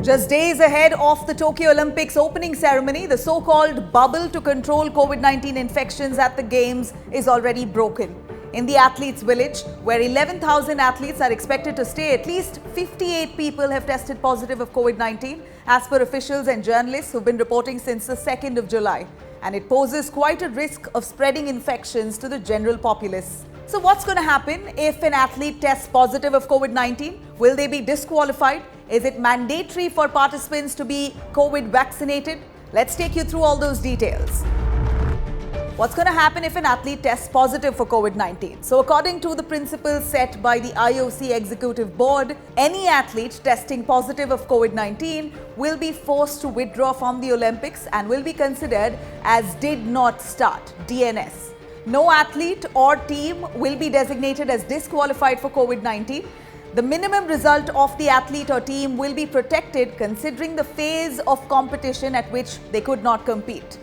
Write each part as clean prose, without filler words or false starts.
Just days ahead of the Tokyo Olympics opening ceremony, the so-called bubble to control COVID-19 infections at the Games is already broken. In the athletes' village, where 11,000 athletes are expected to stay, at least 58 people have tested positive of COVID-19, as per officials and journalists who've been reporting since the 2nd of July. And it poses quite a risk of spreading infections to the general populace. So what's going to happen if an athlete tests positive of COVID-19? Will they be disqualified? Is it mandatory for participants to be COVID vaccinated? Let's take you through all those details. What's going to happen if an athlete tests positive for COVID-19? So according to the principles set by the IOC Executive Board, any athlete testing positive of COVID-19 will be forced to withdraw from the Olympics and will be considered as did not start, DNS. No athlete or team will be designated as disqualified for COVID-19. The minimum result of the athlete or team will be protected considering the phase of competition at which they could not compete.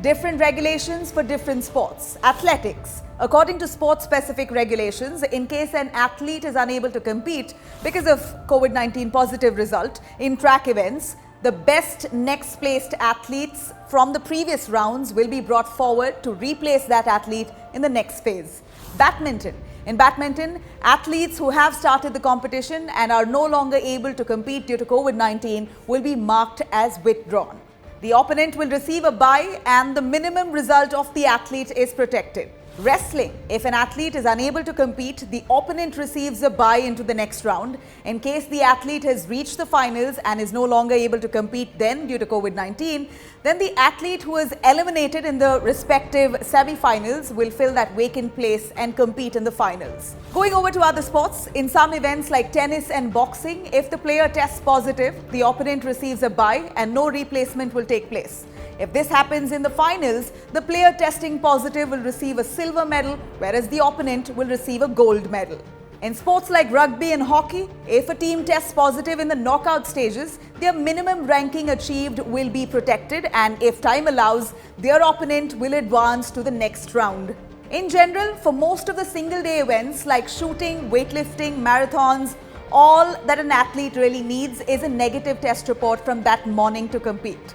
Different regulations for different sports. Athletics. According to sport-specific regulations, in case an athlete is unable to compete because of COVID-19 positive result in track events, the best next placed athletes from the previous rounds will be brought forward to replace that athlete in the next phase. Badminton. In badminton, athletes who have started the competition and are no longer able to compete due to COVID-19 will be marked as withdrawn. The opponent will receive a bye and the minimum result of the athlete is protected. Wrestling. If an athlete is unable to compete, the opponent receives a bye into the next round. In case the athlete has reached the finals and is no longer able to compete then due to COVID-19, then the athlete who is eliminated in the respective semi-finals will fill that vacant place and compete in the finals. Going over to other sports, in some events like tennis and boxing, if the player tests positive, the opponent receives a bye and no replacement will take place. If this happens in the finals, the player testing positive will receive a silver medal, whereas the opponent will receive a gold medal. In sports like rugby and hockey, if a team tests positive in the knockout stages, their minimum ranking achieved will be protected, and if time allows, their opponent will advance to the next round. In general, for most of the single-day events like shooting, weightlifting, marathons, all that an athlete really needs is a negative test report from that morning to compete.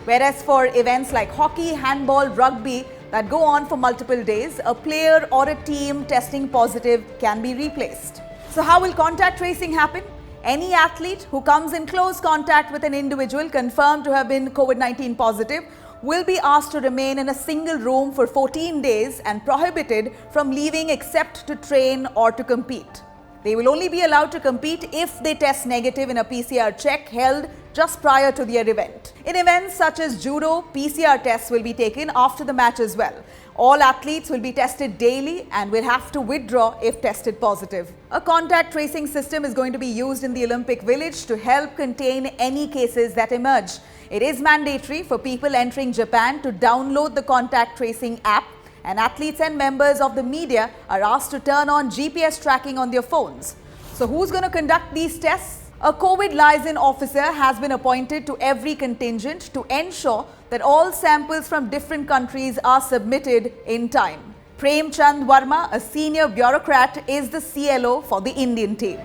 Whereas for events like hockey, handball, rugby that go on for multiple days, a player or a team testing positive can be replaced. So how will contact tracing happen? Any athlete who comes in close contact with an individual confirmed to have been COVID-19 positive will be asked to remain in a single room for 14 days and prohibited from leaving except to train or to compete. They will only be allowed to compete if they test negative in a PCR check held just prior to their event. In events such as judo, PCR tests will be taken after the match as well. All athletes will be tested daily and will have to withdraw if tested positive. A contact tracing system is going to be used in the Olympic Village to help contain any cases that emerge. It is mandatory for people entering Japan to download the contact tracing app, and athletes and members of the media are asked to turn on GPS tracking on their phones. So who's going to conduct these tests? A COVID liaison officer has been appointed to every contingent to ensure that all samples from different countries are submitted in time. Prem Chand Verma, a senior bureaucrat, is the CLO for the Indian team.